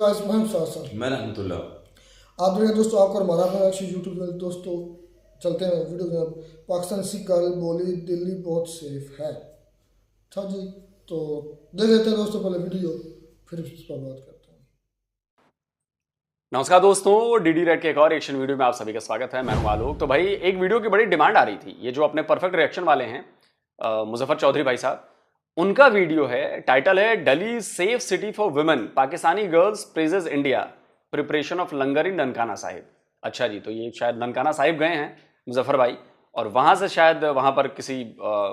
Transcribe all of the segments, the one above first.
मैं रहमतुल्लाह। आप देखिए दोस्तों, आपका हमारा यूट्यूब चैनल। दोस्तों चलते हैं वीडियो में। पाकिस्तान सिख गर्ल बोली दिल्ली बहुत सेफ है। अच्छा जी, तो देख लेते हैं दोस्तों पहले वीडियो, फिर इस पर बात करते हैं। नमस्कार दोस्तों, डीडी रेड के एक और रिएक्शन वीडियो में आप सभी का स्वागत है। मैं हूं आलोक। तो भाई एक वीडियो की बड़ी डिमांड आ रही थी। ये जो अपने परफेक्ट रिएक्शन वाले हैं मुजफ्फर चौधरी भाई साहब, उनका वीडियो है, टाइटल है Delhi safe city for women, Pakistani girls praises India, preparation of langar in Nankana Sahib. अच्छा जी, तो ये शायद ननकाना साहिब गए हैं मुजफ्फर भाई, और वहाँ से शायद वहाँ पर किसी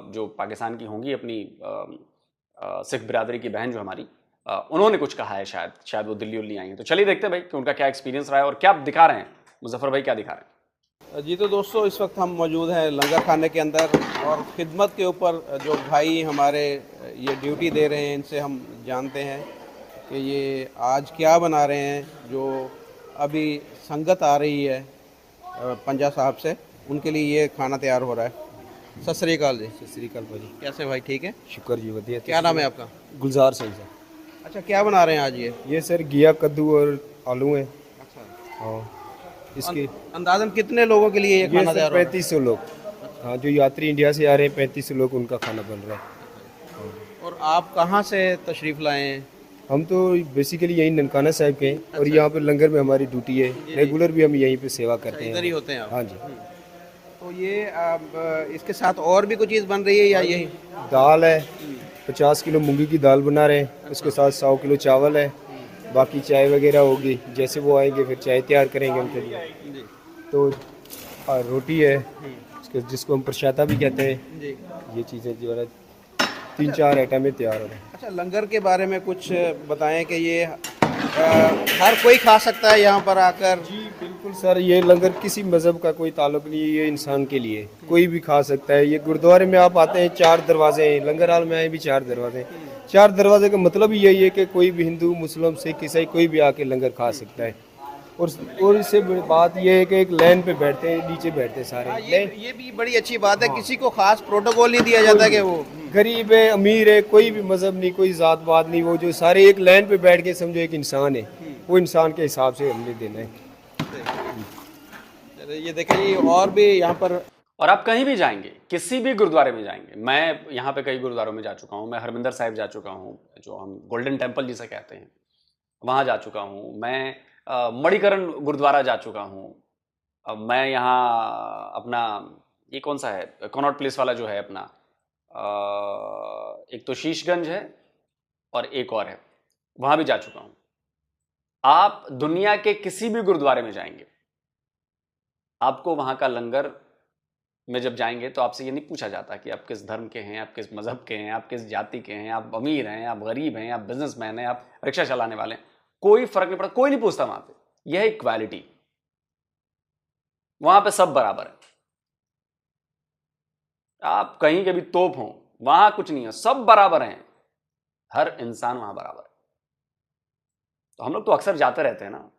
जो पाकिस्तान की होंगी अपनी सिख बिरादरी की बहन जो हमारी, उन्होंने कुछ कहा है, शायद वो दिल्ली उल्ली आई हैं। तो चलिए देखते हैं भाई कि उनका क्या एक्सपीरियंस रहा है और क्या दिखा रहे हैं मुजफ्फर भाई, क्या दिखा रहे हैं। जी तो दोस्तों, इस वक्त हम मौजूद हैं लंगर खाने के अंदर, और खिदमत के ऊपर जो भाई हमारे ये ड्यूटी दे रहे हैं, इनसे हम जानते हैं कि ये आज क्या बना रहे हैं। जो अभी संगत आ रही है पंजा साहब से, उनके लिए ये खाना तैयार हो रहा है। सत श्री अकाल जी। सत श्री अकाल भाजी। कैसे भाई, ठीक है? शुक्र जी, वधिया। क्या नाम है आपका? गुलजार सिंह सर। अच्छा, क्या बना रहे हैं आज ये सर घिया कद्दू और आलू है। अच्छा, हाँ, इसके अंदाजन कितने लोगों के लिए ये खाना तैयार हो रहा है? 3500 लोग। हाँ, जो यात्री इंडिया से आ रहे हैं 3500 लोग, उनका खाना बन रहा है। और आप कहाँ से तशरीफ़ लाए हैं? हम तो बेसिकली यहीं ननकाना साहिब के हैं, और यहाँ पे लंगर में हमारी ड्यूटी है। रेगुलर भी हम यहीं पे सेवा करते हैं। इधर ही होते हैं आप? हाँ जी। तो ये इसके साथ और भी कुछ चीज़ बन रही है या यही? दाल है, 50 किलो मूंगी की दाल बना रहे हैं। उसके साथ 100 किलो चावल है। बाकी चाय वगैरह होगी, जैसे वो आएंगे फिर चाय तैयार करेंगे उनके लिए। तो रोटी है, जिसको हम प्रसादा भी कहते हैं। ये चीज़ें जो है 3-4 आइटम में तैयार हो रहे हैं। अच्छा, लंगर के बारे में कुछ बताएं कि ये हर कोई खा सकता है यहाँ पर आकर? जी बिल्कुल सर, ये लंगर किसी मज़हब का कोई ताल्लुक नहीं है, ये इंसान के लिए कोई भी खा सकता है। ये गुरुद्वारे में आप आते हैं 4 दरवाजे हैं, लंगर हाल में आए भी 4 दरवाजे हैं। 4 दरवाजे का मतलब ही यही है कि कोई भी हिंदू, मुस्लिम, सिख, ईसाई कोई भी आके लंगर खा सकता है। और इससे बड़ी बात यह है कि एक लाइन पे बैठते हैं, नीचे बैठते हैं सारे। ये भी बड़ी अच्छी बात है। किसी को खास प्रोटोकॉल नहीं दिया जाता कि वो गरीब है, अमीर है, कोई भी मजहब नहीं, कोई जात पात नहीं, वो जो सारे एक लाइन पे बैठ के समझो एक इंसान है, वो इंसान के हिसाब से हमने देना है। ये देखिए, और भी यहाँ पर, और आप कहीं भी जाएंगे, किसी भी गुरुद्वारे में जाएंगे, मैं यहाँ पे कई गुरुद्वारों में जा चुका हूँ, मैं हरमिंदर साहिब जा चुका हूँ, जो हम गोल्डन टेम्पल जिसे कहते हैं, वहाँ जा चुका हूँ। मैं मणिकरण गुरुद्वारा जा चुका हूँ। मैं यहाँ अपना ये कौन सा है, कनॉट प्लेस वाला जो है अपना, एक तो शीशगंज है और एक और है, वहाँ भी जा चुका हूँ। आप दुनिया के किसी भी गुरुद्वारे में जाएंगे, आपको वहाँ का लंगर में जब जाएंगे तो आपसे ये नहीं पूछा जाता कि आप किस धर्म के हैं, आप किस मजहब के हैं, आप किस जाति के हैं, आप अमीर हैं, आप गरीब हैं, आप बिजनेसमैन हैं, आप रिक्शा चलाने वाले हैं। कोई फर्क नहीं पड़ता, कोई नहीं पूछता वहां पे। यह है इक्वालिटी, वहां पे सब बराबर है। आप कहीं के भी तोप हो, वहां कुछ नहीं है, सब बराबर हैं, हर इंसान वहां बराबर है। तो हम लोग तो अक्सर जाते रहते हैं ना,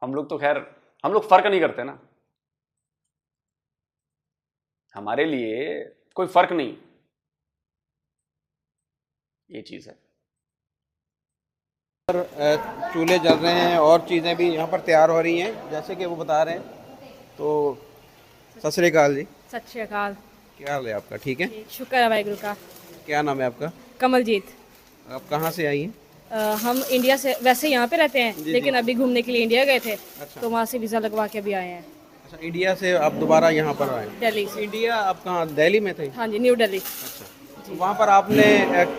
हम लोग तो खैर, हम लोग फर्क नहीं करते ना, हमारे लिए कोई फर्क नहीं, ये चीज है। चूल्हे जल रहे हैं और चीज़ें भी यहाँ पर तैयार हो रही हैं, जैसे कि वो बता रहे हैं। तो सत श्री अकाल जी। सत श्री अकाल। क्या हाल है आपका? ठीक है, शुक्र है वाहिगुरु का। क्या नाम है आपका? कमलजीत। आप कहाँ से आई हैं? हम इंडिया से, वैसे यहाँ पे रहते हैं, लेकिन अभी घूमने के लिए इंडिया गए थे। अच्छा। तो वहाँ से वीज़ा लगवा के अभी आए हैं। अच्छा, इंडिया से आप दोबारा यहाँ पर आए? दिल्ली से। इंडिया आप कहाँ, दिल्ली में थे? हाँ जी, न्यू दिल्ली। अच्छा, तो वहाँ पर आपने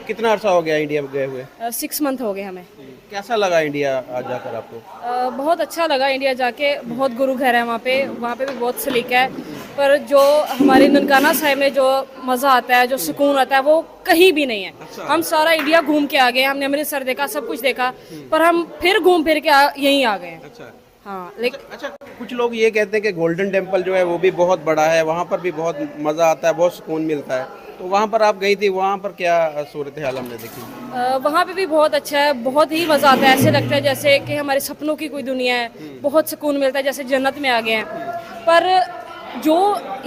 कितना अर्सा हो गया इंडिया में गए हुए? 6 मंथ हो गए हमें। कैसा लगा इंडिया आज जाकर आपको? बहुत अच्छा लगा इंडिया जाके। बहुत गुरु घर है वहाँ पे भी बहुत सलीका है। पर जो हमारे ननकाना साहिब में जो मज़ा आता है, जो सुकून आता है, वो कहीं भी नहीं है। अच्छा। हम सारा इंडिया घूम के आ गए, हमने अमृतसर देखा, सब कुछ देखा, पर हम फिर घूम फिर के यहीं आ गए हैं। अच्छा। हाँ, लेकिन अच्छा, कुछ लोग ये कहते हैं कि गोल्डन टेम्पल जो है वो भी बहुत बड़ा है, वहाँ पर भी बहुत मज़ा आता है, बहुत सुकून मिलता है। तो वहाँ पर आप गई थी, वहाँ पर क्या सूरत हाल हमने देखी? वहाँ पे भी बहुत अच्छा है, बहुत ही मज़ा आता है। ऐसे लगता है जैसे कि हमारे सपनों की कोई दुनिया है, बहुत सुकून मिलता है, जैसे जन्नत में आ गए हैं। पर जो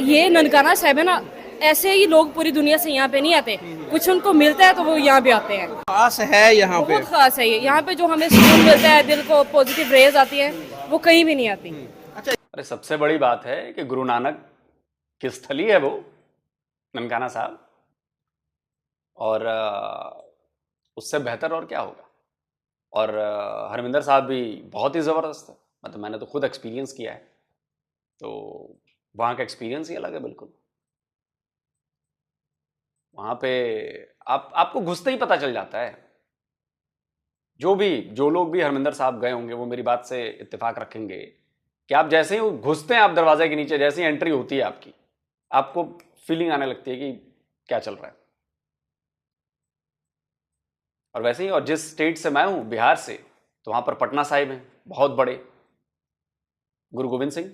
ये ननकाना साहिब है ना, ऐसे ही लोग पूरी दुनिया से यहाँ पे नहीं आते, कुछ उनको मिलता है तो वो यहाँ पे आते हैं। खास है यहाँ पे। बहुत खास है ये, यहाँ पे जो हमें सुकून मिलता है, दिल को पॉजिटिव रेज आती है, वो कहीं भी नहीं आती। अरे सबसे बड़ी बात है कि गुरु नानक की स्थली है वो ननकाना साहब, और उससे बेहतर और क्या होगा। और हरमिंदर साहब भी बहुत ही ज़बरदस्त है, मतलब मैंने तो खुद एक्सपीरियंस किया है, तो वहाँ का एक्सपीरियंस ही अलग है बिल्कुल। वहाँ पे आपको घुसते ही पता चल जाता है। जो लोग भी हरमिंदर साहब गए होंगे वो मेरी बात से इत्तेफाक रखेंगे कि आप जैसे ही घुसते हैं, आप दरवाजे के नीचे जैसे ही एंट्री होती है आपकी, आपको फीलिंग आने लगती है कि क्या चल रहा है। और वैसे ही, और जिस स्टेट से मैं हूं, बिहार से, तो वहां पर पटना साहिब हैं बहुत बड़े, गुरु गोविंद सिंह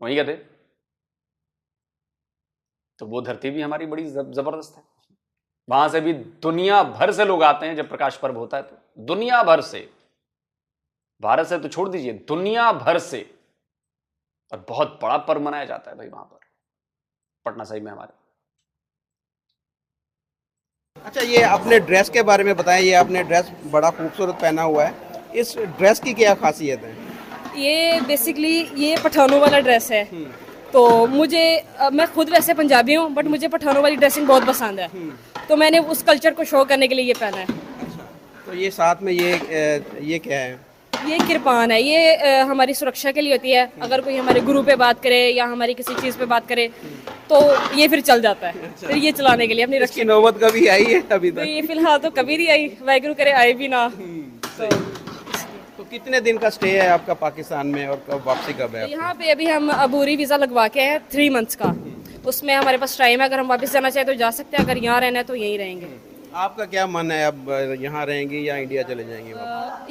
वहीं गए थे। तो वो धरती भी हमारी बड़ी जबरदस्त है। वहां से भी दुनिया भर से लोग आते हैं जब प्रकाश पर्व होता है, तो दुनिया भर से, भारत से तो छोड़ दीजिए, दुनिया भर से, और बहुत बड़ा पर्व मनाया जाता है भाई वहां पर पटना साहिब में हमारे। अच्छा, ये अपने ड्रेस के बारे में बताएं। ये आपने ड्रेस बड़ा खूबसूरत पहना हुआ है, इस ड्रेस की क्या खासियत है? ये बेसिकली ये पठानों वाला ड्रेस है। तो मुझे मैं खुद वैसे पंजाबी हूँ, बट मुझे पठानों वाली ड्रेसिंग बहुत पसंद है, तो मैंने उस कल्चर को शो करने के लिए ये पहना है। अच्छा, तो ये साथ में ये क्या है? ये किरपान है, ये हमारी सुरक्षा के लिए होती है। अगर कोई हमारे गुरु पे बात करे या हमारी किसी चीज़ पे बात करे तो ये फिर चल जाता है। फिर ये चलाने के लिए अपनी इसकी नौबत कभी आई है अभी तो तक? ये फिलहाल तो कभी नहीं आई, वाहिगुरु करे आए भी ना। तो कितने दिन का स्टे है आपका पाकिस्तान में, और कब वापसी कब है? यहाँ पे अभी हम अबूरी वीज़ा लगवा के हैं 3 मंथ्स का। उसमें हमारे पास टाइम है, अगर हम वापस जाना चाहें तो जा सकते हैं, अगर यहाँ रहना है तो यहीं रहेंगे। आपका क्या मन है, अब यहाँ रहेंगे या इंडिया चले जाएंगे?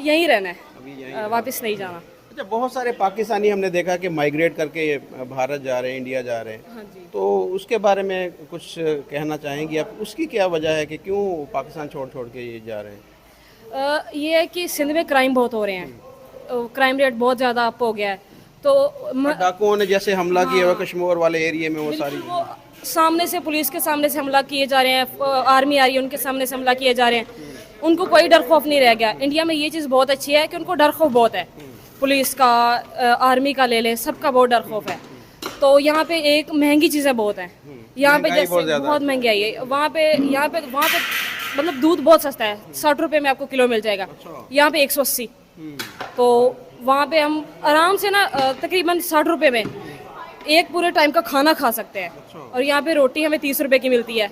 यहीं रहना है, अभी यहीं वापस नहीं जाना। अच्छा, बहुत सारे पाकिस्तानी हमने देखा कि माइग्रेट करके भारत जा रहे हैं, इंडिया जा रहे हैं। हाँ जी। तो उसके बारे में कुछ कहना चाहेंगी आप? उसकी क्या वजह है कि क्यों पाकिस्तान छोड़ के ये जा रहे हैं? ये है कि सिंध में क्राइम बहुत हो रहे हैं, क्राइम रेट बहुत ज़्यादा अप हो गया है। तो डाकुओं ने जैसे हमला किया हुआ कश्मीर वाले एरिया में, वो सारी वो सामने से, पुलिस के सामने से हमला किए जा रहे हैं, आर्मी आ रही है उनके सामने से हमला किए जा रहे हैं। उनको कोई डर खौफ नहीं रह गया। इंडिया में ये चीज़ बहुत अच्छी है कि उनको डर खौफ बहुत है, पुलिस का, आर्मी का ले लें, सबका बहुत डर खौफ है। तो यहाँ पे एक महंगी चीज़ें बहुत हैं यहाँ पे, जैसे बहुत महंगाई है वहाँ पे। यहाँ पे मतलब दूध बहुत सस्ता है, 60 रुपये में आपको किलो मिल जाएगा, यहाँ पे 180। तो वहाँ पे हम आराम से ना तकरीबन 60 रुपये में एक पूरे टाइम का खाना खा सकते हैं, और यहाँ पे रोटी हमें 30 रुपये की मिलती है।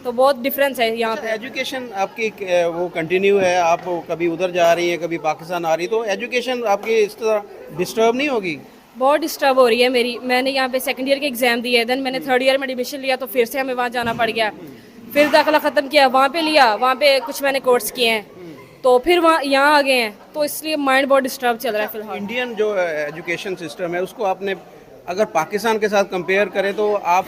तो बहुत डिफरेंस है यहाँ पे। एजुकेशन आपकी वो कंटिन्यू है, आप कभी उधर जा रही है कभी पाकिस्तान आ रही, तो एजुकेशन आपकी इस तरह डिस्टर्ब नहीं होगी? बहुत डिस्टर्ब हो रही है मेरी। मैंने यहाँ पे सेकंड ईयर के एग्जाम दिए, देन मैंने 3rd ईयर में एडमिशन लिया, तो फिर से हमें वहाँ जाना पड़ गया। फिर दाखिला ख़त्म किया, वहाँ पे लिया, वहाँ पे कुछ मैंने कोर्स किए हैं, तो फिर वहाँ यहाँ आ गए हैं, तो इसलिए माइंड बहुत डिस्टर्ब चल रहा है फिलहाल। इंडियन जो एजुकेशन सिस्टम है उसको आपने अगर पाकिस्तान के साथ कंपेयर करें तो आप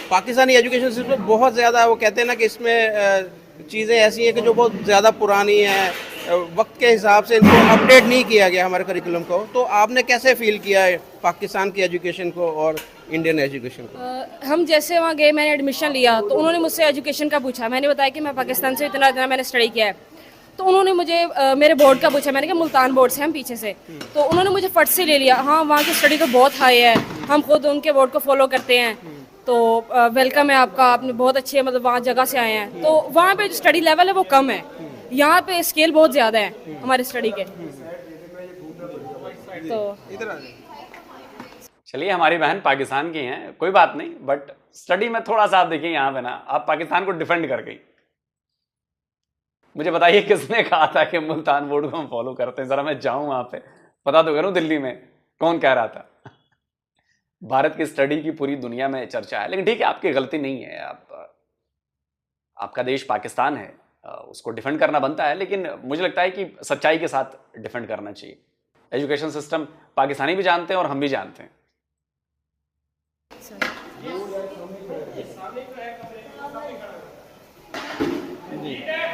पाकिस्तानी एजुकेशन सिस्टम बहुत ज़्यादा, वो कहते हैं ना कि इसमें चीज़ें ऐसी हैं कि जो बहुत ज़्यादा पुरानी हैं, वक्त के हिसाब से इनको अपडेट नहीं किया गया हमारे करिकुलम को। तो आपने कैसे फील किया है पाकिस्तान की एजुकेशन को और इंडियन एजुकेशन को? हम जैसे वहाँ गए, मैंने एडमिशन लिया, तो उन्होंने मुझसे एजुकेशन का पूछा। मैंने बताया कि मैं पाकिस्तान से इतना मैंने स्टडी किया है। तो उन्होंने मुझे मेरे बोर्ड का पूछा, मैंने कहा मुल्तान बोर्ड से हम पीछे से। तो उन्होंने मुझे फट से ले लिया। हाँ, वहाँ की स्टडी तो बहुत हाई है, हम खुद उनके बोर्ड को फॉलो करते हैं, तो वेलकम है आपका, आपने बहुत अच्छे मतलब वहाँ जगह से आए हैं। तो वहाँ पे जो स्टडी लेवल है वो कम है, यहाँ पे स्केल बहुत ज़्यादा है हमारे स्टडी के। तो चलिए, हमारी बहन पाकिस्तान की हैं, कोई बात नहीं, बट स्टडी में थोड़ा सा आप देखिए यहाँ पे ना, आप पाकिस्तान को डिफेंड कर गई। मुझे बताइए किसने कहा था कि मुल्तान बोर्ड को हम फॉलो करते हैं? जरा मैं जाऊं वहां पे, पता तो करूं दिल्ली में कौन कह रहा था। भारत की स्टडी की पूरी दुनिया में चर्चा है, लेकिन ठीक है, आपकी गलती नहीं है। आपका देश पाकिस्तान है, उसको डिफेंड करना बनता है, लेकिन मुझे लगता है कि सच्चाई के साथ डिफेंड करना चाहिए। एजुकेशन सिस्टम पाकिस्तानी भी जानते हैं और हम भी जानते हैं।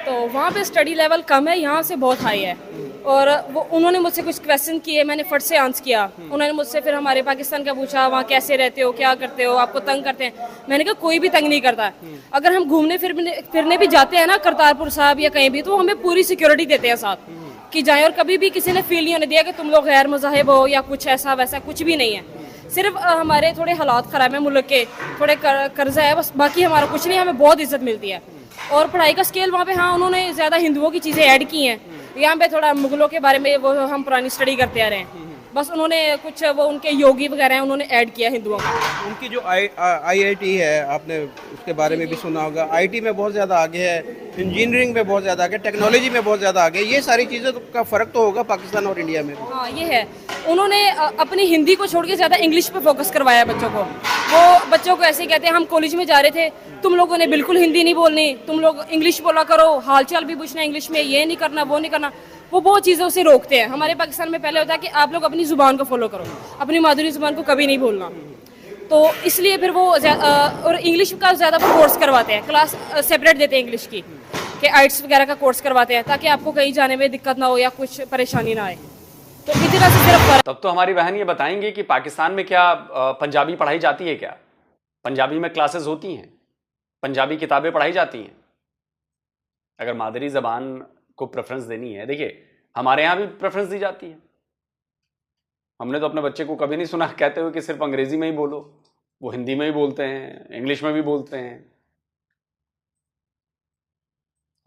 तो वहाँ पे स्टडी लेवल कम है, यहाँ से बहुत हाई है। और वो उन्होंने मुझसे कुछ क्वेश्चन किए, मैंने फट से आंसर किया। उन्होंने मुझसे फिर हमारे पाकिस्तान का पूछा, वहाँ कैसे रहते हो, क्या करते हो, आपको तंग करते हैं? मैंने कहा कोई भी तंग नहीं करता। अगर हम घूमने फिरने भी जाते हैं ना करतारपुर साहब या कहीं भी, तो हमें पूरी सिक्योरिटी देते हैं साथ कि जाएं। और कभी भी किसी ने फील नहीं होने दिया कि तुम लोग गैर मज़ाहिब हो या कुछ ऐसा वैसा, कुछ भी नहीं है। सिर्फ हमारे थोड़े हालात ख़राब हैं मुल्क के, थोड़े कर्जा है बस, बाकी हमारा कुछ नहीं। हमें बहुत इज्जत मिलती है। और पढ़ाई का स्केल वहाँ पे, हाँ उन्होंने ज़्यादा हिंदुओं की चीज़ें ऐड की हैं। यहाँ पे थोड़ा मुगलों के बारे में वो हम पुरानी स्टडी करते आ रहे हैं, बस उन्होंने कुछ वो उनके योगी वगैरह हैं उन्होंने ऐड किया हिंदुओं का। उनकी जो IIT है, आपने उसके बारे में भी सुना होगा। IT में बहुत ज़्यादा आगे है, इंजीनियरिंग में बहुत ज़्यादा आगे, टेक्नोलॉजी में बहुत ज़्यादा आगे। ये सारी चीज़ें का फ़र्क तो होगा पाकिस्तान और इंडिया में। हाँ ये है, उन्होंने अपनी हिंदी को छोड़ के ज़्यादा इंग्लिश पे फोकस करवाया बच्चों को। वो बच्चों को ऐसे ही कहते हैं, हम कॉलेज में जा रहे थे, तुम लोगों ने बिल्कुल हिंदी नहीं बोलनी, तुम लोग इंग्लिश बोला करो, हालचाल भी पूछना इंग्लिश में, ये नहीं करना वो नहीं करना। वो बहुत चीज़ें उसे रोकते हैं। हमारे पाकिस्तान में पहले होता है कि आप लोग अपनी ज़ुबान को फॉलो करो, अपनी मादरी ज़ुबान को कभी नहीं भूलना। तो इसलिए फिर वो और इंग्लिश का ज़्यादा वो कोर्स करवाते हैं, क्लास सेपरेट देते हैं इंग्लिश की, कि आइट्स वगैरह का कोर्स करवाते हैं ताकि आपको कहीं जाने में दिक्कत ना हो या कुछ परेशानी ना आए। तो इसी तरह से सिर्फ तब तो हमारी बहन ये बताएंगे कि पाकिस्तान में क्या पंजाबी पढ़ाई जाती है? क्या पंजाबी में क्लासेस होती हैं? पंजाबी किताबें पढ़ाई जाती हैं? अगर मादरी ज़बान को प्रेफरेंस देनी है, देखिए हमारे यहाँ भी प्रेफरेंस दी जाती है। हमने तो अपने बच्चे को कभी नहीं सुना कहते हुए कि सिर्फ अंग्रेजी में ही बोलो। वो हिंदी में भी बोलते हैं, इंग्लिश में भी बोलते हैं।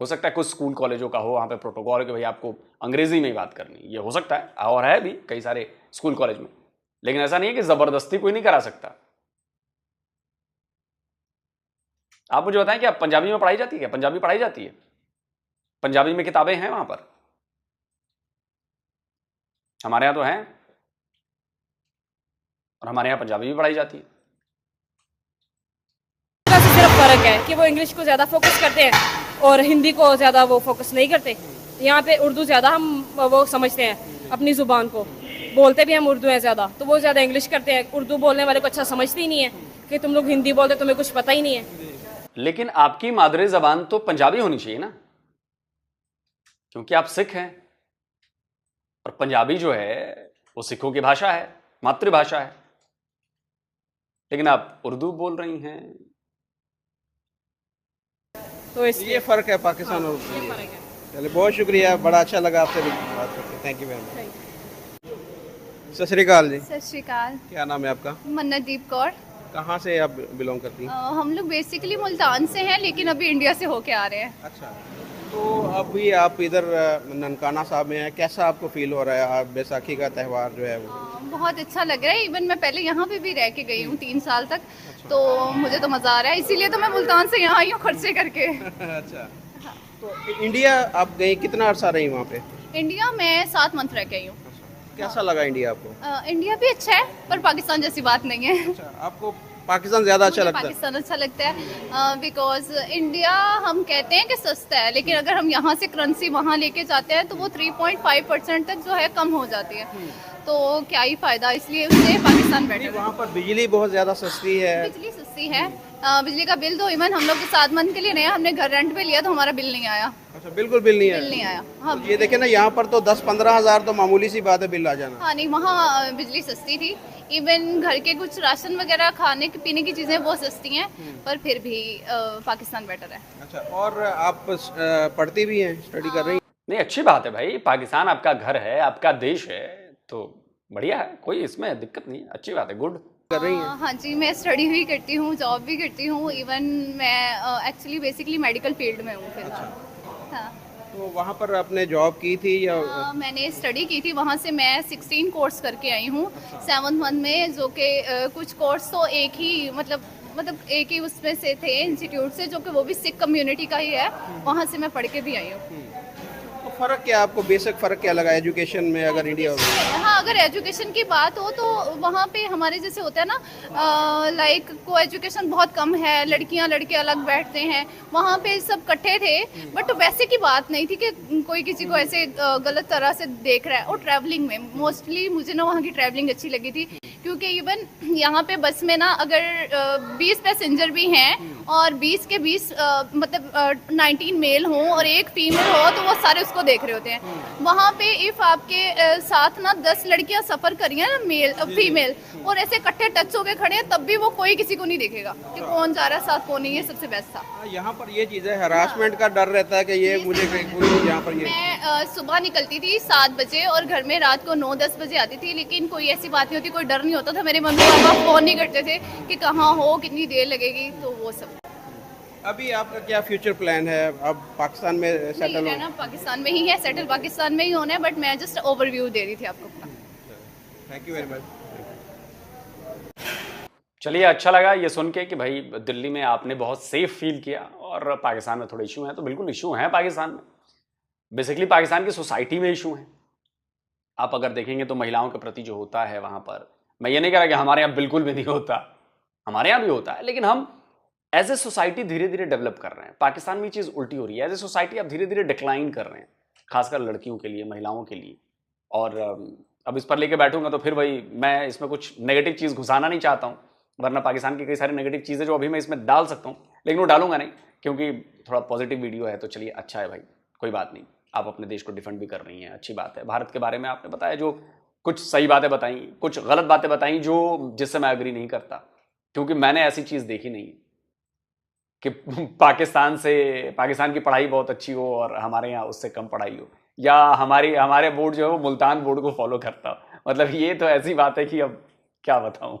हो सकता है कुछ स्कूल कॉलेजों का हो वहाँ पे प्रोटोकॉल कि भाई आपको अंग्रेजी में ही बात करनी, ये हो सकता है, और है भी कई सारे स्कूल कॉलेज में। लेकिन ऐसा नहीं है कि ज़बरदस्ती कोई नहीं करा सकता। आप मुझे बताएं कि आप पंजाबी में पढ़ाई जाती है? क्या पंजाबी पढ़ाई जाती है? पंजाबी में किताबें हैं वहां पर? हमारे यहाँ तो हैं, और हमारे यहाँ पंजाबी भी पढ़ाई जाती है। सिर्फ फर्क है कि वो इंग्लिश को ज़्यादा फोकस करते हैं और हिंदी को ज़्यादा वो फोकस नहीं करते। यहाँ पे उर्दू ज़्यादा हम वो समझते हैं, अपनी ज़ुबान को बोलते भी हम उर्दू हैं ज़्यादा, तो वो ज़्यादा इंग्लिश करते हैं। उर्दू बोलने वाले को अच्छा समझते ही नहीं है कि तुम लोग हिंदी बोलते, तुम्हें कुछ पता ही नहीं है। लेकिन आपकी मादरी ज़बान तो पंजाबी होनी चाहिए ना, क्योंकि आप सिख हैं, और पंजाबी जो है वो सिखों की भाषा है, मातृभाषा है। लेकिन आप उर्दू बोल रही हैं, तो इसलिए ये फ़र्क है पाकिस्तान और इंडिया। चलिए बहुत शुक्रिया, बड़ा अच्छा लगा आपसे बात करके। Thank you very much. सत श्री अकाल जी। सत श्री अकाल। क्या नाम है आपका? मन्नतदीप कौर। कहाँ से आप बिलोंग करती हैं? हम लोग बेसिकली मुल्तान से हैं, लेकिन अभी इंडिया से होके आ रहे हैं। अच्छा, तो अभी आप इधर ननकाना साहब में हैं, कैसा आपको फील हो रहा है? आप बैसाखी का त्यौहार जो है वो बहुत अच्छा लग रहा है। इवन मैं पहले यहाँ पे भी रह के गई हूँ 3 साल तक। तो मुझे तो मज़ा आ रहा है, इसीलिए तो मैं मुल्तान से यहाँ आई हूँ खर्चे करके। अच्छा, तो इंडिया आप गई, कितना अर्सा रही वहाँ पे? इंडिया में 7 मंथ रह के आई हूँ। कैसा लगा इंडिया आपको? इंडिया भी अच्छा है, पर पाकिस्तान जैसी बात नहीं है। अच्छा, आपको पाकिस्तान ज़्यादा अच्छा लगता है? पाकिस्तान अच्छा लगता है बिकॉज इंडिया हम कहते हैं कि सस्ता है, लेकिन अगर हम यहाँ से करेंसी वहाँ लेके जाते हैं तो वो 3.5% तक जो है कम हो जाती है, तो क्या ही फ़ायदा। इसलिए उससे पाकिस्तान बेटर है। वहाँ पर बिजली बहुत ज़्यादा सस्ती है। बिजली सस्ती है, बिजली का बिल तो इवन हम लोग 7 मंथ के लिए नया हमने घर रेंट पे लिया तो हमारा बिल नहीं आया। अच्छा, बिल्कुल बिल नहीं आया? बिल नहीं आया। हाँ, तो ये देखे ना, यहाँ पर तो 10-15 हज़ार तो मामूली सी बात है बिल आ जाना। हाँ नहीं, वहाँ बिजली सस्ती थी। इवन घर के कुछ राशन वगैरह खाने पीने की चीज़ें बहुत सस्ती हैं, पर फिर भी पाकिस्तान बेटर है। अच्छा, और आप पढ़ती भी हैं, स्टडी कर रही हैं? नहीं अच्छी बात है भाई, पाकिस्तान आपका घर है, आपका देश है, तो बढ़िया है, कोई इसमें दिक्कत नहीं, अच्छी बात है, गुड। कर रही हैं? हाँ जी, मैं स्टडी भी करती हूँ, जॉब भी करती हूँ। इवन मैं एक्चुअली बेसिकली मेडिकल फील्ड में हूँ फिर। हाँ, तो वहाँ पर आपने जॉब की थी या? मैंने स्टडी की थी, वहाँ से मैं 16 कोर्स करके आई हूँ 7th मंथ में, जो कि कुछ कोर्स तो एक ही मतलब एक ही उसमें से थे इंस्टीट्यूट से, जो कि वो भी सिख कम्युनिटी का ही है, वहाँ से मैं पढ़ के भी आई हूँ। तो फ़र्क क्या आपको, बेसिक फ़र्क क्या लगा एजुकेशन में अगर इंडिया और? हाँ, अगर एजुकेशन की बात हो तो वहाँ पे हमारे जैसे होता है ना, लाइक को एजुकेशन बहुत कम है, लड़कियाँ लड़के अलग बैठते हैं। वहाँ पे सब इकट्ठे थे, बट वैसे की बात नहीं थी कि कोई किसी को ऐसे गलत तरह से देख रहा है। और ट्रैवलिंग में मोस्टली मुझे ना वहाँ की ट्रैवलिंग अच्छी लगी थी, क्योंकि इवन यहाँ पे बस में ना अगर 20 पैसेंजर भी हैं और 20 के 20 मतलब 19 मेल हों और एक फीमेल हो तो वो सारे उसको देख रहे होते हैं। वहाँ पे इफ़ आपके साथ ना 10 लड़कियाँ सफ़र करी हैं ना मेल फीमेल और ऐसे इकट्ठे टच होके खड़े हैं तब भी वो कोई किसी को नहीं देखेगा कि कौन जा रहा है साथ कौन नहीं, ये सबसे बेस्ट था। यहाँ पर ये चीज़ है, हरासमेंट का डर रहता है कि ये मुझे कहीं यहाँ पर ये मैं सुबह निकलती थी 7 बजे और घर में रात को 9-10 बजे आती थी, लेकिन कोई ऐसी बात नहीं होती, कोई डर नहीं होता था। मेरे मम्मी पापा फ़ोन नहीं करते थे कि कहाँ हो, कितनी देर लगेगी, तो वो सब। अभी आपका क्या फ्यूचर प्लान है? अब पाकिस्तान में सेटल हो? रहना पाकिस्तान में ही है, सेटल पाकिस्तान में ही होना है, बट मैं जस्ट ओवरव्यू दे रही थी आपको। Thank you very much. चलिए, अच्छा लगा ये सुन के कि भाई दिल्ली में आपने बहुत सेफ फील किया और पाकिस्तान में थोड़े इशू हैं, तो बिल्कुल इशू हैं पाकिस्तान में। बेसिकली पाकिस्तान की सोसाइटी में इशू हैं। आप अगर देखेंगे तो महिलाओं के प्रति जो होता है वहाँ पर, मैं ये नहीं कह रहा कि हमारे यहाँ बिल्कुल भी नहीं होता, हमारे यहाँ भी होता है, लेकिन हम एज ए सोसाइटी धीरे धीरे डेवलप कर रहे हैं। पाकिस्तान में ये चीज़ उल्टी हो रही है, एज ए सोसाइटी आप धीरे धीरे डिक्लाइन कर रहे हैं, खासकर लड़कियों के लिए, महिलाओं के लिए। और अब इस पर लेके बैठूंगा तो फिर वही, मैं इसमें कुछ नेगेटिव चीज़ घुसाना नहीं चाहता हूँ, वरना पाकिस्तान की कई सारी नेगेटिव चीज़ें जो अभी मैं इसमें डाल सकता हूँ, लेकिन वो डालूंगा नहीं क्योंकि थोड़ा पॉजिटिव वीडियो है। तो चलिए, अच्छा है भाई, कोई बात नहीं, आप अपने देश को डिफेंड भी कर रही हैं, अच्छी बात है। भारत के बारे में आपने बताया, जो कुछ सही बातें बताई, कुछ गलत बातें बताई जो जिससे मैं अग्री नहीं करता, क्योंकि मैंने ऐसी चीज़ देखी नहीं कि पाकिस्तान की पढ़ाई बहुत अच्छी हो और हमारे यहाँ उससे कम पढ़ाई हो, या हमारे बोर्ड जो है वो मुल्तान बोर्ड को फॉलो करता हो। मतलब ये तो ऐसी बात है कि अब क्या बताऊं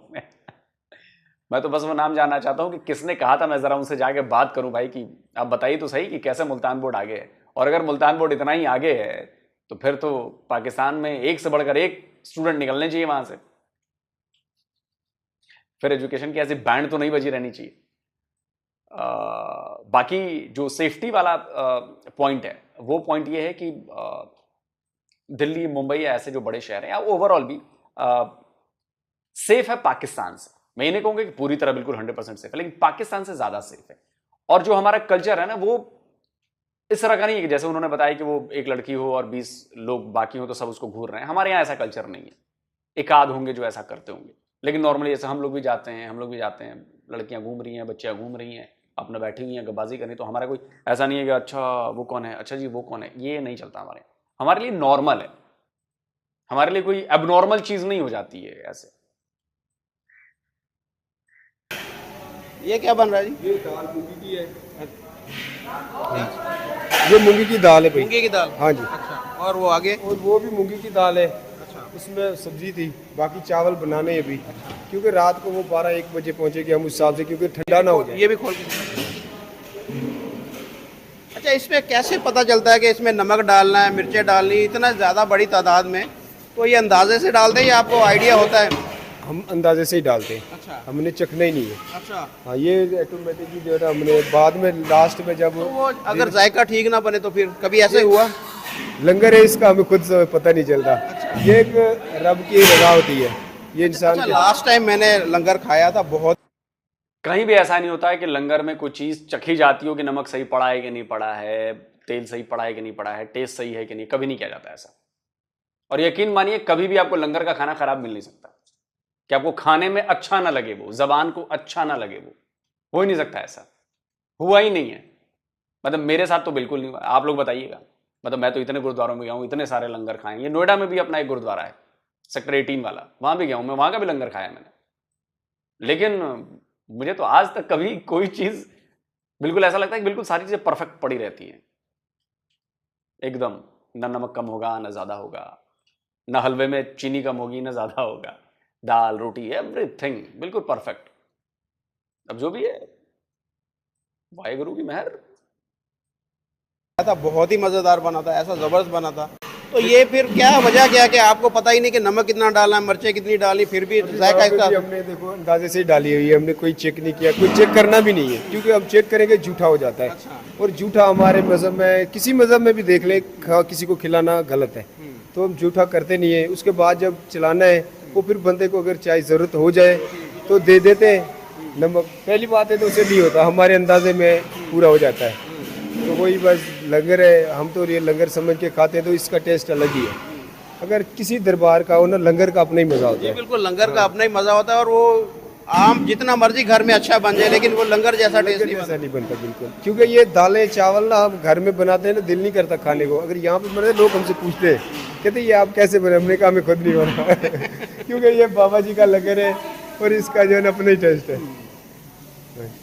मैं तो बस वो नाम जानना चाहता हूं कि किसने कहा था, मैं जरा उनसे जाके बात करूं भाई कि आप बताइए तो सही कि कैसे मुल्तान बोर्ड आगे है। और अगर मुल्तान बोर्ड इतना ही आगे है तो फिर तो पाकिस्तान में एक से बढ़कर एक स्टूडेंट निकलने चाहिए वहां से। फिर एजुकेशन की ऐसी बैंड तो नहीं बजी रहनी चाहिए। बाकी जो सेफ्टी वाला पॉइंट है, वो पॉइंट ये है कि दिल्ली, मुंबई ऐसे जो बड़े शहर हैं, या ओवरऑल भी सेफ है पाकिस्तान से। मैं ये नहीं कहूंगा कि पूरी तरह बिल्कुल 100% सेफ है, लेकिन पाकिस्तान से ज्यादा सेफ है। और जो हमारा कल्चर है ना, वो इस तरह का नहीं है कि जैसे उन्होंने बताया कि वो एक लड़की हो और 20 लोग बाकी हो तो सब उसको घूर रहे हैं। हमारे यहाँ ऐसा कल्चर नहीं है। एक आध होंगे जो ऐसा करते होंगे, लेकिन नॉर्मली जैसे हम लोग भी जाते हैं, लड़कियां घूम रही हैं, बच्चियां घूम रही हैं, अपना बैठी हुई हैं, गब्बाजी करनी, तो हमारा कोई ऐसा नहीं है कि अच्छा वो कौन है, अच्छा जी वो कौन है, ये नहीं चलता हमारे। हमारे लिए नॉर्मल है, हमारे लिए कोई एबनॉर्मल चीज नहीं हो जाती है ऐसे। ये क्या बन रहा है जी? ये दाल मूंगी की है। ये मूंगी की दाल है भाई। मूंगी की दाल? हाँ जी। अच्छा, और वो आगे? और वो भी मूंगी की दाल है। अच्छा, उसमें सब्जी थी, बाकी चावल बनाने हैं अभी, क्योंकि रात को वो 12-1 बजे पहुंचेगी हम उस हिसाब से, क्योंकि ठंडा ना हो जाए। ये भी खोल के। अच्छा, इसमें कैसे पता चलता है कि इसमें नमक डालना है, मिर्चें डालनी, इतना ज़्यादा बड़ी तादाद में? तो ये अंदाजे से डालते हैं या आपको आइडिया होता है? हम अंदाजे से ही डालते हैं। अच्छा, हमने चखना ही नहीं है। अच्छा। हाँ, ये ऑटोमेटिकली जो है ना, हमने बाद में लास्ट में जब तो वो अगर जायका ठीक ना बने तो फिर कभी ऐसे हुआ? लंगर है इसका, हमें खुद से पता नहीं चलता। अच्छा। ये एक रब की रजा होती है, ये इंसान अच्छा, लास्ट टाइम मैंने लंगर खाया था, बहुत कहीं भी ऐसा नहीं होता है कि लंगर में कोई चीज चखी जाती हो कि नमक सही पड़ा है कि नहीं पड़ा है, तेल सही पड़ा है कि नहीं पड़ा है, टेस्ट सही है कि नहीं, कभी नहीं किया जाता ऐसा। और यकीन मानिए, कभी भी आपको लंगर का खाना खराब मिल नहीं सकता कि आपको खाने में अच्छा ना लगे, वो जबान को अच्छा ना लगे, वो हो ही नहीं सकता, ऐसा हुआ ही नहीं है। मतलब मेरे साथ तो बिल्कुल नहीं हुआ। आप लोग बताइएगा। मतलब मैं तो इतने गुरुद्वारों में गया हूँ, इतने सारे लंगर खाए। ये नोएडा में भी अपना एक गुरुद्वारा है, सेक्टर 18 वाला, वहां भी गया हूं मैं, वहां का भी लंगर खाया मैंने। लेकिन मुझे तो आज तक कभी कोई चीज बिल्कुल ऐसा लगता है कि बिल्कुल सारी चीजें परफेक्ट पड़ी रहती हैं एकदम। न नमक कम होगा, न ज्यादा होगा, न हलवे में चीनी कम होगी, न ज्यादा होगा, दाल रोटी एवरीथिंग बिल्कुल परफेक्ट। अब जो भी है वाहेगुरु की मेहर। था, बहुत ही मज़ेदार बना था, ऐसा ज़बरदस्त बना था। तो ये फिर क्या वजह क्या कि आपको पता ही नहीं कि नमक कितना डालना, मिर्चें कितनी डालनी, फिर भी जायका इसका? हमने देखो अंदाजे से ही डाली हुई है, हमने कोई चेक नहीं किया, कोई चेक करना भी नहीं है, क्योंकि हम चेक करेंगे झूठा हो जाता है। अच्छा। और झूठा हमारे मजहब में, किसी मजहब में भी देख ले, किसी को खिलाना गलत है, तो हम झूठा करते नहीं है। उसके बाद जब चलाना है, वो फिर बंदे को अगर चाहे ज़रूरत हो जाए तो दे देते हैं नमक। पहली बात है तो उसे नहीं होता, हमारे अंदाजे में पूरा हो जाता है। तो वही बस लंगर है, हम तो ये लंगर समझ के खाते हैं, तो इसका टेस्ट अलग ही है। अगर किसी दरबार का हो ना, लंगर का अपना ही मज़ा होता है। बिल्कुल, लंगर का अपना ही मज़ा होता है। और वो आम जितना मर्जी घर में अच्छा बन जाए लेकिन वो लंगर जैसा टेस्ट नहीं ऐसा नहीं बनता बिल्कुल, क्योंकि ये दालें चावल ना हम घर में बनाते हैं ना, दिल नहीं करता खाने को। अगर यहाँ पे बने लोग हमसे पूछते हैं, कहते ये आप कैसे बने, हमने कहा हमें खुद नहीं बना क्योंकि ये बाबा जी का लंगर है और इसका जो है ना अपना ही टेस्ट है।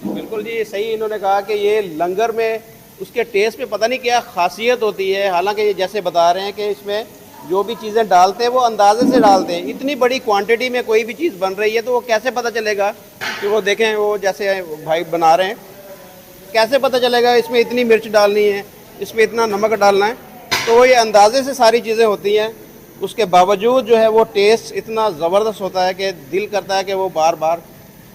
बिल्कुल जी, सही इन्होंने कहा कि ये लंगर में उसके टेस्ट में पता नहीं क्या खासियत होती है। हालांकि ये जैसे बता रहे हैं कि इसमें जो भी चीज़ें डालते हैं वो अंदाजे से डालते हैं। इतनी बड़ी क्वांटिटी में कोई भी चीज़ बन रही है तो वो कैसे पता चलेगा कि वो देखें, वो जैसे भाई बना रहे हैं, कैसे पता चलेगा इसमें इतनी मिर्च डालनी है, इसमें इतना नमक डालना है। तो वो ये अंदाजे से सारी चीज़ें होती हैं। उसके बावजूद जो है वो टेस्ट इतना ज़बरदस्त होता है कि दिल करता है कि वो बार बार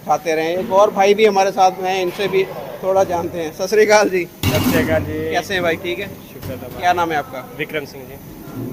खाते रहें। एक और भाई भी हमारे साथ में हैं, इनसे भी थोड़ा जानते हैं। सत श्री अकाल जी। सत श्री अकाल जी। कैसे हैं भाई? ठीक है, शुक्र है। क्या नाम है आपका? विक्रम सिंह जी।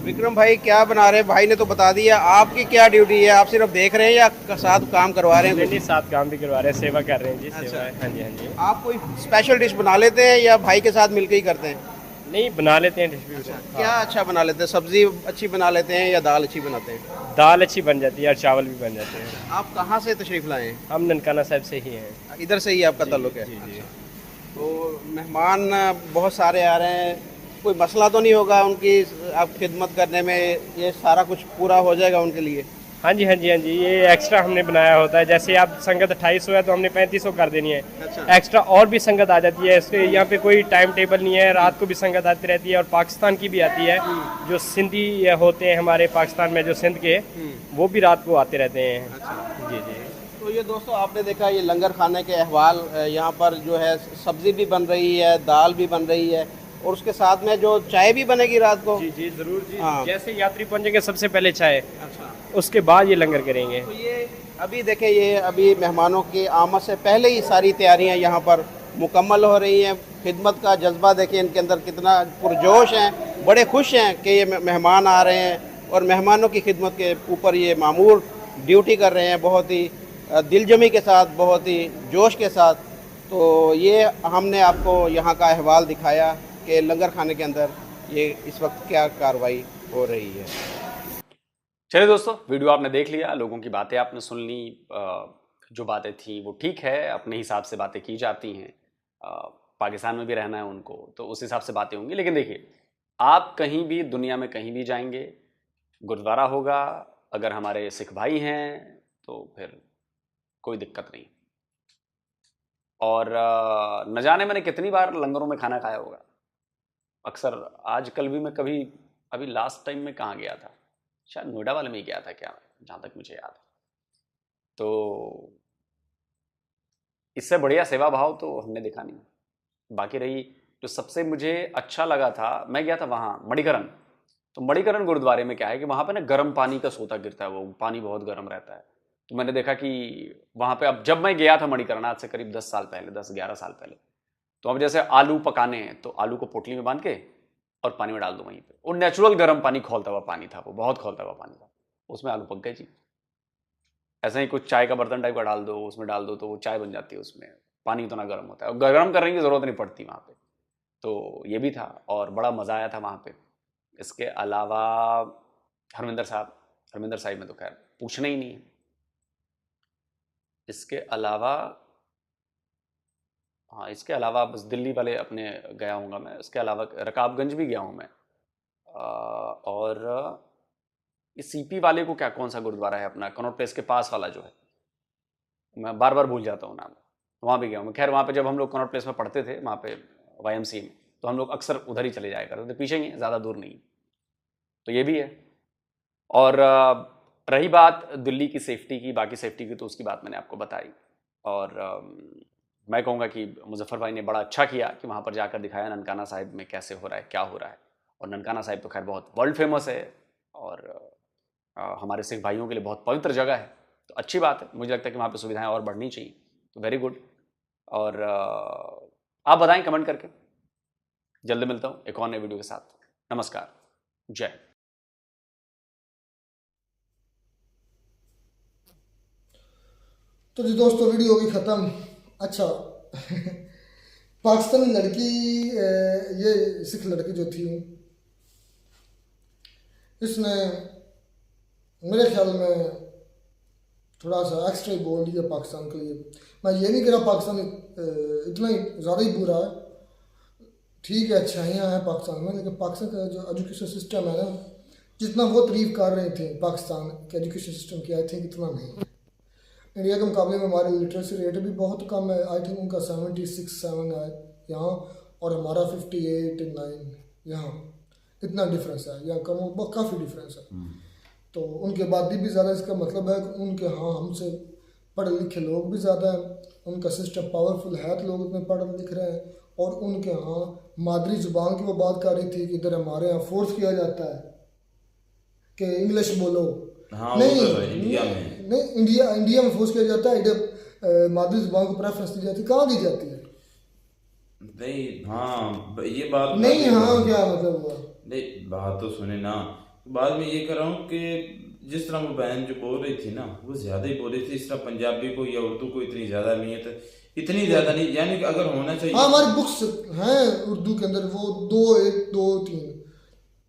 विक्रम भाई, क्या बना रहे हैं? भाई ने तो बता दिया, आपकी क्या ड्यूटी है? आप सिर्फ देख रहे हैं या साथ काम करवा रहे हैं? नहीं, साथ काम भी करवा रहे हैं, सेवा कर रहे हैं जी। अच्छा। सेवा है। हाँ जी, हाँ जी। आप कोई स्पेशल डिश बना लेते हैं या भाई के साथ मिलकर ही करते हैं? नहीं, बना लेते हैं डिश भी। क्या अच्छा बना लेते हैं? सब्जी अच्छी बना लेते हैं या दाल अच्छी बनाते हैं? दाल अच्छी बन जाती है और चावल भी बन जाते हैं। आप कहाँ से तशरीफ़ लाए हैं? हम ननकाना साहब से ही हैं। इधर से ही आपका ताल्लुक है? जी जी। तो मेहमान बहुत सारे आ रहे हैं, कोई मसला तो नहीं होगा उनकी आप खिदमत करने में? ये सारा कुछ पूरा हो जाएगा उनके लिए? हाँ जी, हाँ जी, हाँ जी। ये एक्स्ट्रा हमने बनाया होता है। जैसे आप संगत 2800 है तो हमने 3500 कर देनी है। अच्छा। एक्स्ट्रा और भी संगत आ जाती है। इसके यहाँ पे कोई टाइम टेबल नहीं है, रात को भी संगत आती रहती है और पाकिस्तान की भी आती है। जो सिंधी होते हैं हमारे पाकिस्तान में, जो सिंध के, वो भी रात को आते रहते हैं। अच्छा। जी जी। तो ये दोस्तों आपने देखा ये लंगर खाने के अहवाल। यहाँ पर जो है सब्जी भी बन रही है, दाल भी बन रही है और उसके साथ में जो चाय भी बनेगी रात को। जी जी, जरूर जी। हाँ। जैसे यात्री पहुंचेंगे सबसे पहले चाय, अच्छा। उसके बाद ये लंगर करेंगे। तो ये अभी देखें, ये अभी मेहमानों की आमद से पहले ही सारी तैयारियां यहाँ पर मुकम्मल हो रही हैं। खिदमत का जज्बा देखें इनके अंदर कितना पुरजोश हैं, बड़े खुश हैं कि ये मेहमान आ रहे हैं और मेहमानों की खिदमत के ऊपर ये मामूर ड्यूटी कर रहे हैं, बहुत ही दिलजमी के साथ, बहुत ही जोश के साथ। तो ये हमने आपको यहाँ का अहवाल दिखाया कि लंगर खाने के अंदर ये इस वक्त क्या कार्रवाई हो रही है। चलिए दोस्तों, वीडियो आपने देख लिया, लोगों की बातें आपने सुन ली। जो बातें थी वो ठीक है, अपने हिसाब से बातें की जाती हैं। पाकिस्तान में भी रहना है उनको, तो उस हिसाब से बातें होंगी। लेकिन देखिए, आप कहीं भी दुनिया में कहीं भी जाएंगे, गुरुद्वारा होगा, अगर हमारे सिख भाई हैं तो फिर कोई दिक्कत नहीं। और न जाने मैंने कितनी बार लंगरों में खाना खाया होगा। अक्सर आजकल भी मैं कभी, अभी लास्ट टाइम में कहाँ गया था, शायद नोएडा वाले में ही गया था क्या, जहाँ तक मुझे याद है। तो इससे बढ़िया सेवा भाव तो हमने देखा नहीं। बाकी रही जो सबसे मुझे अच्छा लगा था, मैं गया था वहाँ मणिकरण। तो मणिकरण गुरुद्वारे में क्या है कि वहाँ पे ना गर्म पानी का सोता गिरता है, वो पानी बहुत गर्म रहता है। तो मैंने देखा कि वहाँ पे, अब जब मैं गया था मणिकरण आज से करीब 10 साल पहले, 10-11 साल पहले, तो अब जैसे आलू पकाने हैं तो आलू को पोटली में बांध के और पानी में डाल दो वहीं पे, और नेचुरल गर्म पानी, खौलता हुआ पानी था वो, बहुत खौलता हुआ पानी था, उसमें आलू पक गए जी। ऐसे ही कुछ चाय का बर्तन टाइप का डाल दो, उसमें डाल दो तो वो चाय बन जाती है, उसमें पानी इतना गर्म होता है और गर्म करने की ज़रूरत नहीं पड़ती वहाँ पे। तो ये भी था और बड़ा मज़ा आया था वहाँ पे। इसके अलावा हरमिंदर साहिब में तो खैर पूछना ही नहीं है। इसके अलावा हाँ, इसके अलावा बस दिल्ली वाले अपने गया हूँगा मैं। इसके अलावा रकाबगंज भी गया हूँ मैं। और ये सीपी वाले को क्या, कौन सा गुरुद्वारा है अपना, कनॉट प्लेस के पास वाला जो है, मैं बार बार भूल जाता हूँ नाम, वहाँ भी गया हूँ मैं। खैर वहाँ पे जब हम लोग कनॉट प्लेस में पढ़ते थे, वहाँ पे YMCA में, तो हम लोग अक्सर उधर ही चले जाया करते थे, पीछे ही है, ज़्यादा दूर नहीं। तो ये भी है। और रही बात दिल्ली की सेफ्टी की, बाकी सेफ्टी की, तो उसकी बात मैंने आपको बताई। और मैं कहूँगा कि मुजफ्फर भाई ने बड़ा अच्छा किया कि वहाँ पर जाकर दिखाया ननकाना साहिब में कैसे हो रहा है, क्या हो रहा है। और ननकाना साहिब तो खैर बहुत वर्ल्ड फेमस है और हमारे सिख भाइयों के लिए बहुत पवित्र जगह है। तो अच्छी बात है, मुझे लगता है कि वहाँ पर सुविधाएं और बढ़नी चाहिए, तो वेरी गुड। और आप बताएं कमेंट करके। जल्दी मिलता हूँ एक और नए वीडियो के साथ। नमस्कार, जय। तो जी दोस्तों, वीडियो होगी ख़त्म। अच्छा पाकिस्तानी लड़की, ये सिख लड़की जो थी, इसने मेरे ख्याल में थोड़ा सा एक्स्ट्रा ही बोल दिया पाकिस्तान के लिए। मैं ये नहीं कह रहा पाकिस्तान इतना ही ज़्यादा ही बुरा है, ठीक है अच्छाइयाँ हैं पाकिस्तान में, लेकिन पाकिस्तान का जो एजुकेशन सिस्टम है ना, जितना वो तारीफ कर रहे थे पाकिस्तान के एजुकेशन सिस्टम की, आई थिंक इतना नहीं है। इंडिया के मुकाबले में हमारे लिटरेसी रेट भी बहुत कम है, आई थिंक उनका 76-7 है यहाँ, और हमारा 58-9 यहाँ, इतना डिफरेंस है, यहाँ कम काफ़ी डिफरेंस है। तो उनके आबादी भी ज़्यादा, इसका मतलब है कि उनके यहाँ हमसे पढ़े लिखे लोग भी ज़्यादा हैं, उनका सिस्टम पावरफुल है तो लोग इतने पढ़ लिख रहे हैं, और उनके यहाँ मादरी ज़ुबान की वो बात कर रही थी कि इधर हमारे यहाँ फोर्स किया जाता है कि इंग्लिश बोलो। हाँ, नहीं, वो तो है, इंडिया में नहीं, इंडिया में फोर्स किया जाता है, इधर मादरी ज़ुबान को प्रेफरेंस दी जाती है, कहाँ दी जाती है? नहीं, हाँ ये बात नहीं, हाँ क्या मतलब हुआ? नहीं, बात तो सुने ना। बाद में ये कर रहा हूँ कि जिस तरह वो बहन जो बोल रही थी ना, वो ज्यादा ही बोल रही थी। इस तरह पंजाबी को या उर्दू को इतनी ज्यादा अहमियत, इतनी ज्यादा नहीं, यानी कि अगर होना चाहिए। हाँ, हमारी बुक्स हैं उर्दू के अंदर, वो 2-3,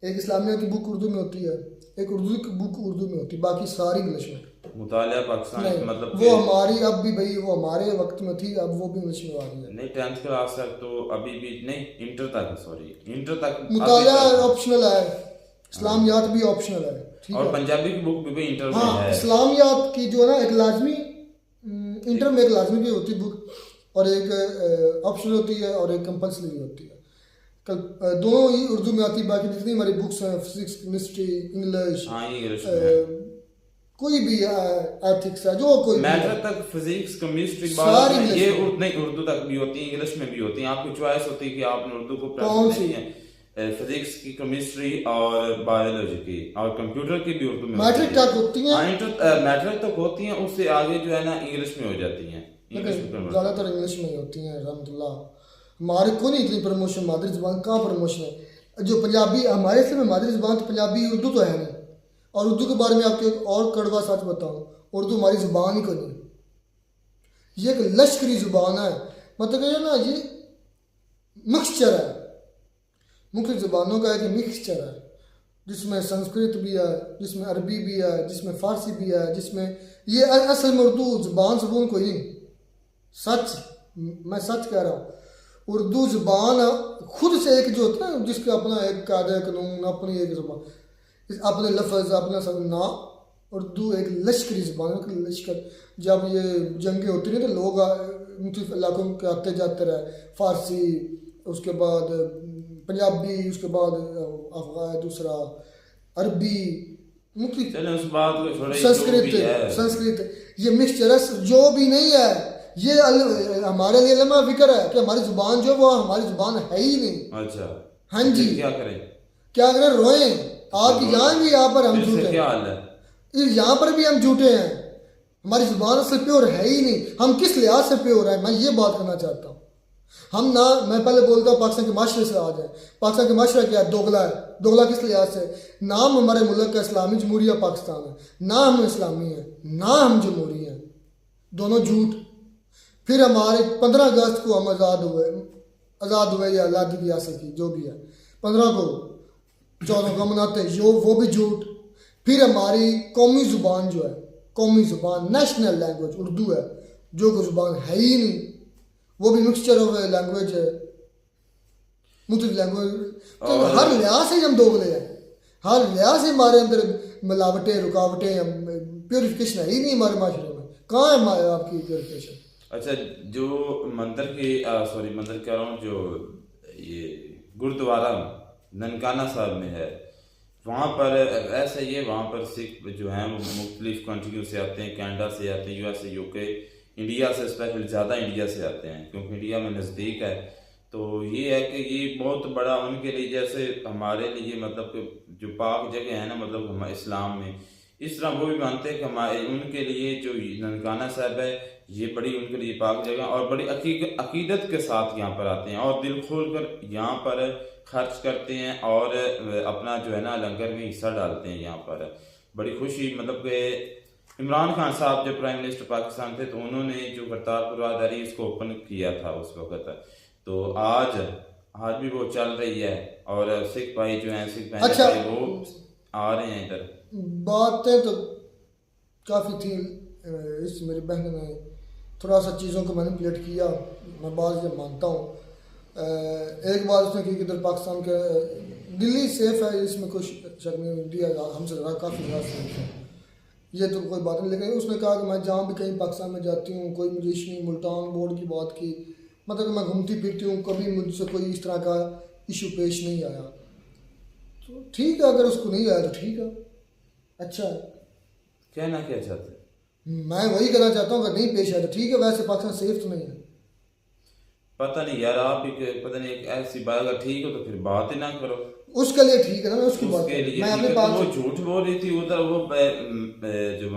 एक इस्लामिया की बुक उर्दू में होती है, एक उर्दू की बुक उर्दू में होती है, बाकी सारी इंग्लिश में। मुतालिया पाकिस्तान नहीं, मतलब वो हमारी अब भी भाई, वो हमारे वक्त में थी, अब वो भी इंग्लिश में आ रही है। नहीं, 10th क्लास तक तो अभी भी नहीं, इंटर तक, सॉरी इंटर तक मुतालिया ऑप्शनल है, इस्लामियात भी ऑप्शनल है, ठीक और है। पंजाबी की बुक भी इंटर में हाँ, है। इस्लामियात की जो है ना, एक लाजमी इंटर में एक लाजमी भी होती बुक, और एक ऑप्शनल होती है, और एक कंपल्सरी होती है। दोनों ही उर्दू में आती है, बाकी जितनी हमारी बुक्स हैं, फिजिक्स, केमिस्ट्री, इंग्लिश, हाँ, इंग्लिश में कोई भी एथिक्स है, जो कोई मैट्रिक तक फिजिक्स, केमिस्ट्री, सारी इंग्लिश ये में। नहीं, उर्दू तक भी होती है, इंग्लिश में भी होती है। आपकी चॉइस होती है कि आपने उर्दू को कौन सी? फिजिक्स की, केमिस्ट्री और बायोलॉजी की, और कंप्यूटर की भी उर्दू में मैट्रिक तक होती है। मैट्रिक तक होती हैं, उससे आगे जो है ना इंग्लिश में हो जाती हैं, इंग्लिश में convert। ज़्यादातर इंग्लिश में ही होती हैं रहमतुल्लाह। हमारे को नहीं इतनी प्रमोशन, मादरी ज़ुबान कहाँ प्रमोशन है? जो पंजाबी हमारे से में मादरी ज़ुबान तो पंजाबी, उर्दू तो है नहीं। और उर्दू के बारे में आपको एक और कड़वा सच बताऊँ, उर्दू हमारी ज़ुबान ही को नहीं, ये एक लश्करी ज़ुबान है, मतलब ये ना, ये मिक्सचर है, मुख्य ज़ुबानों का एक मिक्सचर है, जिसमें संस्कृत भी है, जिसमें अरबी भी है, जिसमें फ़ारसी भी है, जिसमें ये असल में उर्दू ज़ुबान सुकून कोई नहीं, सच, मैं सच कह रहा हूँ। उर्दू ज़ुबान खुद से एक जो होता है ना, जिसका अपना एक कायदा कानून, अपनी एक ज़ुबान, अपने लफ्ज़, अपना सब ना, उर्दू एक लश्करी ज़ुबान है, लश्कर। जब ये जंगें होती रही तो लोग मुख्तलिफ इलाकों के आते जाते रहे, फ़ारसी, उसके बाद पंजाबी, उसके बाद अफ़गान, दूसरा अरबी, मुख्तलिफ, चलें उस बात को छोड़िए, जो भी है। संस्कृत, ये मिक्सचर है, जो भी नहीं है, ये हमारे लिए लम्हा फिक्र है कि हमारी ज़ुबान जो, वो हमारी ज़ुबान है ही नहीं। अच्छा, हाँ जी, क्या करें? क्या करें? रोएं। आप यहाँ भी, यहाँ पर हम झूठे क्या हाल है? यहाँ पर भी हम झूठे हैं, हमारी ज़ुबान असल प्योर है ही नहीं। हम किस लिहाज से प्योर है, मैं ये बात करना चाहता हूँ। हम ना, मैं पहले बोलता हूँ पाकिस्तान के माशरे से आ जाए। पाकिस्तान के माशरा क्या है? दोगला है। दोगला किस लिहाज से? नाम हमारे मुल्क का इस्लामी जमहूरिया पाकिस्तान है, ना हम इस्लामी हैं, ना हम जमहूरी हैं, दोनों झूठ। फिर हमारे 15 अगस्त को हम आज़ाद हुए या आज़ादी की हासिल की, जो भी है, 15 को 14 को मनाते हैं, वो भी झूठ। फिर हमारी कौमी ज़ुबान जो है, कौमी ज़ुबान, नेशनल लैंग्वेज उर्दू है, जो कोई ज़ुबान है ही नहीं, वो भी मिक्सचर ऑफ लैंग्वेज है, मुख्तलिफ लैंग्वेज। तो हर लिहाज से हम दोगले हैं, हर लिहाज से हमारे अंदर मिलावटें, रुकावटें, प्योरिफिकेशन है ही नहीं हमारे माशरे में। कहाँ है हमारे आपकी प्योरिफिकेशन? अच्छा, जो मंदिर की मंदिर कह रहा हूँ, जो ये गुरुद्वारा ननकाना साहब में है, वहाँ पर ऐसा ये, वहाँ पर सिख जो हैं वो मुख्तलिफ कंट्रियों से आते हैं, कनाडा से आते हैं, यूएस से, यूके, इंडिया से, स्पेशली ज़्यादा इंडिया से आते हैं, क्योंकि इंडिया में नज़दीक है। तो ये है कि ये बहुत बड़ा उनके लिए, जैसे हमारे लिए मतलब कि जो पाक जगह है ना, मतलब हमारे इस्लाम में, इस तरह वो भी मानते हैं कि हमारे, उनके लिए जो ननकाना साहब है, ये बड़ी उनके लिए पाक जगह, और बड़ी अकीदत के साथ यहाँ पर आते हैं, और दिल खोल कर यहाँ पर खर्च करते हैं, और अपना जो है ना लंगर में हिस्सा डालते हैं यहाँ पर। बड़ी खुशी, मतलब कि इमरान खान साहब जब प्राइम मिनिस्टर पाकिस्तान थे, तो उन्होंने जो करतारपुर राहदारी इसको ओपन किया था उस वक्त, तो आज भी वो चल रही है, और सिख भाई जो हैं, सिख बहन अच्छा, वो आ रहे हैं इधर। बातें तो काफ़ी थी, इस मेरी बहन ने थोड़ा सा चीज़ों को मैनिपुलेट किया, मैं बात ये मानता हूँ। एक बात उसने की कि इधर पाकिस्तान के दिल्ली सेफ है, इसमें कुछ शक नहीं, इंडिया हमसे ज़्यादा काफ़ी ज़्यादा सेफ है, ये तो कोई बात नहीं। लेकिन उसने कहा कि मैं जहाँ भी कहीं पाकिस्तान में जाती हूँ, कोई मुझे इशू मुल्तान बोर्ड की बात की, मतलब कि मैं घूमती फिरती हूँ, कभी मुझसे कोई इस तरह का इशू पेश नहीं आया। तो ठीक है, अगर उसको नहीं आया तो ठीक है, अच्छा है। कहना क्या चाहते हैं? मैं वही कहना चाहता हूँ, अगर नहीं पेश आया तो ठीक है, वैसे पाकिस्तान सेफ तो नहीं है। पता नहीं यार, आप एक पता नहीं एक ऐसी बात, अगर ठीक हो तो फिर बात ही ना करो। उसके लिए ठीक है ना, मैं उसकी बात उसके लिए मैं ठीक अपने है, पास तो वो झूठ बोल रही थी उधर, वो जो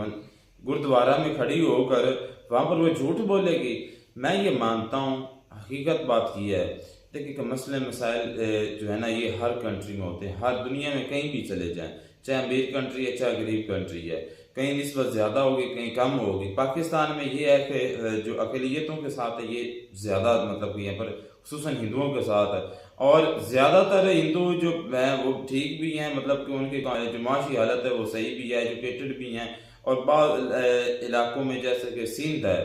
गुरुद्वारा में खड़ी होकर वहां पर वो झूठ बोलेगी। मैं ये मानता हूँ, हकीकत बात की है। देखिए कि मसले मसाइल जो है ना, ये हर कंट्री में होते हैं, हर दुनिया में कहीं भी चले जाएं, चाहे अमीर कंट्री है चाहे गरीब कंट्री है, कहीं निस्बत ज़्यादा होगी कहीं कम होगी। पाकिस्तान में ये है कि जो अक़लियतों के साथ है ये ज़्यादा, मतलब कि यहाँ पर खुसूसन हिंदुओं के साथ है, और ज़्यादातर हिंदू जो हैं वो ठीक भी हैं, मतलब कि उनकी जो माशी हालत है वो सही भी है, एजुकेटेड भी हैं। और बाद इलाकों में जैसे कि सिंध है,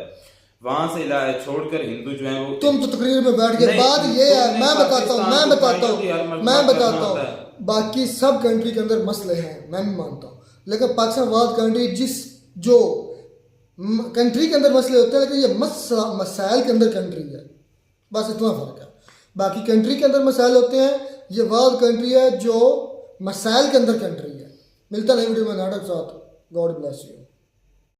वहां से छोड़कर हिंदू जो है वो, तुम तो तकरीर में बैठ गए। बात ये है, मैं बताता हूँ बाकी सब कंट्री के अंदर मसले हैं, मैं भी मानता हूँ, लेकिन पाकिस्तान वाद कंट्री जो कंट्री के अंदर मसले होते हैं, लेकिन ये मसाइल के अंदर कंट्री है, बस इतना फर्क है। बाकी कंट्री के अंदर मसाइल होते हैं, ये वाद कंट्री है जो मसाइल के अंदर कंट्री है। मिलता है वीडियो में नाटक साथ। God bless you.